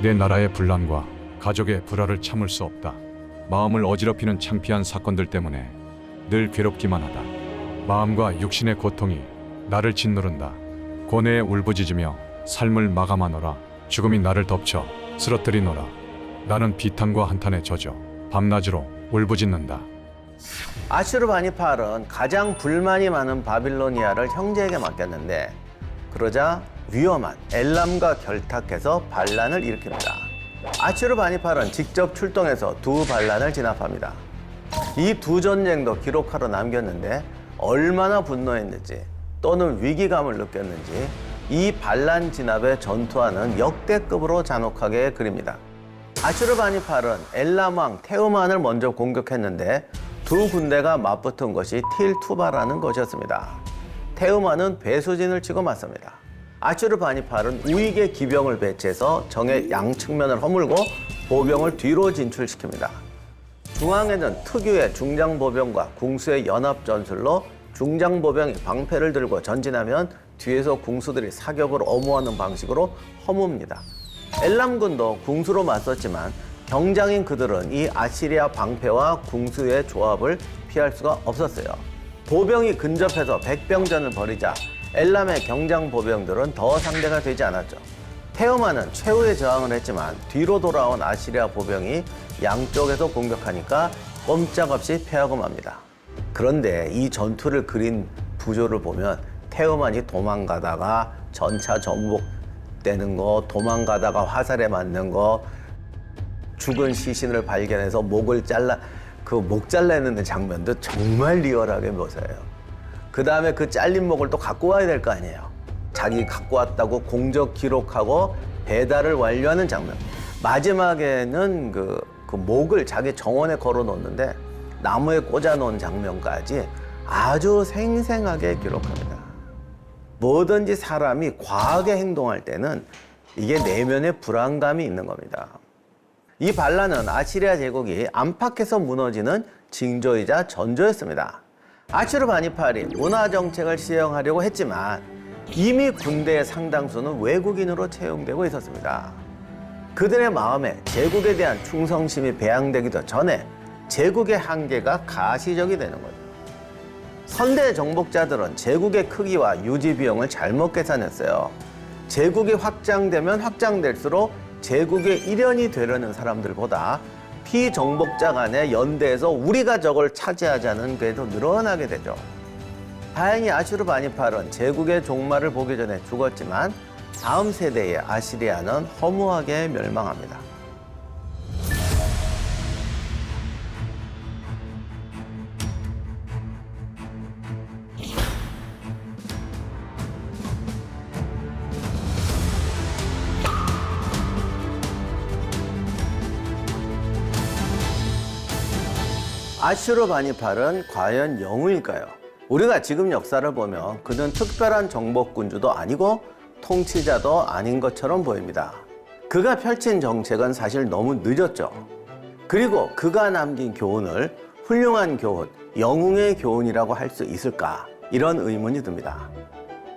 내 나라의 분란과 가족의 불화를 참을 수 없다. 마음을 어지럽히는 창피한 사건들 때문에 늘 괴롭기만 하다. 마음과 육신의 고통이 나를 짓누른다. 고뇌에 울부짖으며 삶을 마감하노라. 죽음이 나를 덮쳐 쓰러뜨리노라. 나는 비탄과 한탄에 젖어 밤낮으로 울부짖는다. 아슈르바니팔은 가장 불만이 많은 바빌로니아를 형제에게 맡겼는데 그러자 위험한 엘람과 결탁해서 반란을 일으킵니다. 아슈르바니팔은 직접 출동해서 두 반란을 진압합니다. 이 두 전쟁도 기록하러 남겼는데 얼마나 분노했는지 또는 위기감을 느꼈는지 이 반란 진압의 전투와는 역대급으로 잔혹하게 그립니다. 아슈르바니팔은 엘람왕 테우만을 먼저 공격했는데 두 군대가 맞붙은 것이 틸투바라는 것이었습니다. 테우만은 배수진을 치고 맞섭니다. 아슈르바니팔은 우익의 기병을 배치해서 적의 양측면을 허물고 보병을 뒤로 진출시킵니다. 중앙에는 특유의 중장보병과 궁수의 연합전술로 중장보병이 방패를 들고 전진하면 뒤에서 궁수들이 사격을 엄호하는 방식으로 허뭅니다. 엘람군도 궁수로 맞섰지만 경장인 그들은 이 아시리아 방패와 궁수의 조합을 피할 수가 없었어요. 보병이 근접해서 백병전을 벌이자 엘람의 경장 보병들은 더 상대가 되지 않았죠. 테오만은 최후의 저항을 했지만 뒤로 돌아온 아시리아 보병이 양쪽에서 공격하니까 꼼짝없이 패하고 맙니다. 그런데 이 전투를 그린 부조를 보면 테오만이 도망가다가 전차 전복되는 거, 도망가다가 화살에 맞는 거, 죽은 시신을 발견해서 목을 목 잘라내는 장면도 정말 리얼하게 묘사해요. 그 다음에 그 잘린 목을 또 갖고 와야 될 거 아니에요. 자기 갖고 왔다고 공적 기록하고 배달을 완료하는 장면. 마지막에는 그 목을 자기 정원에 걸어 놓는데 나무에 꽂아 놓은 장면까지 아주 생생하게 기록합니다. 뭐든지 사람이 과하게 행동할 때는 이게 내면에 불안감이 있는 겁니다. 이 반란은 아시리아 제국이 안팎에서 무너지는 징조이자 전조였습니다. 아슈르바니팔이 문화정책을 시행하려고 했지만 이미 군대의 상당수는 외국인으로 채용되고 있었습니다. 그들의 마음에 제국에 대한 충성심이 배양되기도 전에 제국의 한계가 가시적이 되는 거죠. 선대 정복자들은 제국의 크기와 유지 비용을 잘못 계산했어요. 제국이 확장되면 확장될수록 제국의 일원이 되려는 사람들보다 피정복자 간의 연대에서 우리가 저걸 차지하자는 게 더 늘어나게 되죠. 다행히 아슈르바니팔은 제국의 종말을 보기 전에 죽었지만 다음 세대의 아시리아는 허무하게 멸망합니다. 아슈르바니팔은 과연 영웅일까요? 우리가 지금 역사를 보면 그는 특별한 정복군주도 아니고 통치자도 아닌 것처럼 보입니다. 그가 펼친 정책은 사실 너무 늦었죠. 그리고 그가 남긴 교훈을 훌륭한 교훈, 영웅의 교훈이라고 할 수 있을까? 이런 의문이 듭니다.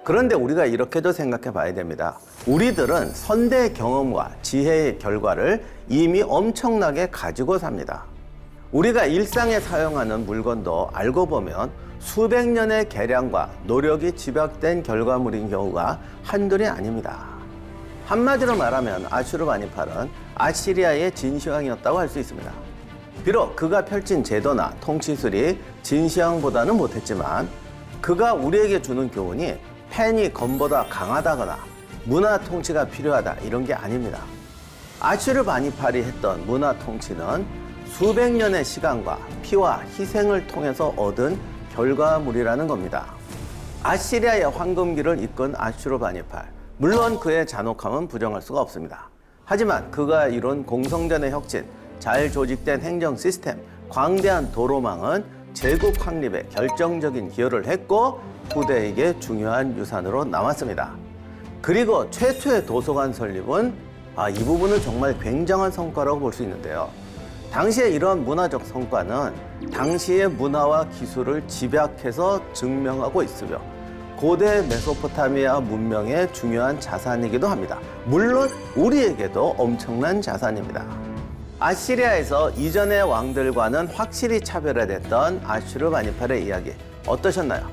그런데 우리가 이렇게도 생각해 봐야 됩니다. 우리들은 선대 경험과 지혜의 결과를 이미 엄청나게 가지고 삽니다. 우리가 일상에 사용하는 물건도 알고 보면 수백 년의 계량과 노력이 집약된 결과물인 경우가 한둘이 아닙니다. 한마디로 말하면 아슈르바니팔은 아시리아의 진시황이었다고 할 수 있습니다. 비록 그가 펼친 제도나 통치술이 진시황보다는 못했지만 그가 우리에게 주는 교훈이 펜이 검보다 강하다거나 문화 통치가 필요하다 이런 게 아닙니다. 아슈르바니팔이 했던 문화 통치는 수백 년의 시간과 피와 희생을 통해서 얻은 결과물이라는 겁니다. 아시리아의 황금기를 이끈 아슈르바니팔. 물론 그의 잔혹함은 부정할 수가 없습니다. 하지만 그가 이룬 공성전의 혁신, 잘 조직된 행정 시스템, 광대한 도로망은 제국 확립에 결정적인 기여를 했고 후대에게 중요한 유산으로 남았습니다. 그리고 최초의 도서관 설립은 이 부분은 정말 굉장한 성과라고 볼 수 있는데요. 당시의 이러한 문화적 성과는 당시의 문화와 기술을 집약해서 증명하고 있으며 고대 메소포타미아 문명의 중요한 자산이기도 합니다. 물론 우리에게도 엄청난 자산입니다. 아시리아에서 이전의 왕들과는 확실히 차별화됐던 아슈르바니팔의 이야기 어떠셨나요?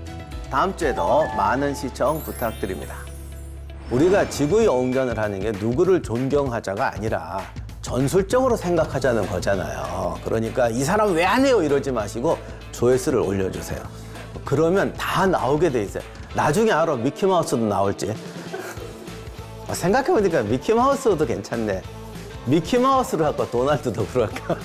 다음 주에도 많은 시청 부탁드립니다. 우리가 지구의 온전을 하는 게 누구를 존경하자가 아니라 전술적으로 생각하자는 거잖아요. 그러니까 이 사람 왜 안 해요? 이러지 마시고 조회수를 올려주세요. 그러면 다 나오게 돼 있어요. 나중에 알아. 미키마우스도 나올지. 생각해보니까 미키마우스도 괜찮네. 미키마우스로 할까? 도날드도 그럴까?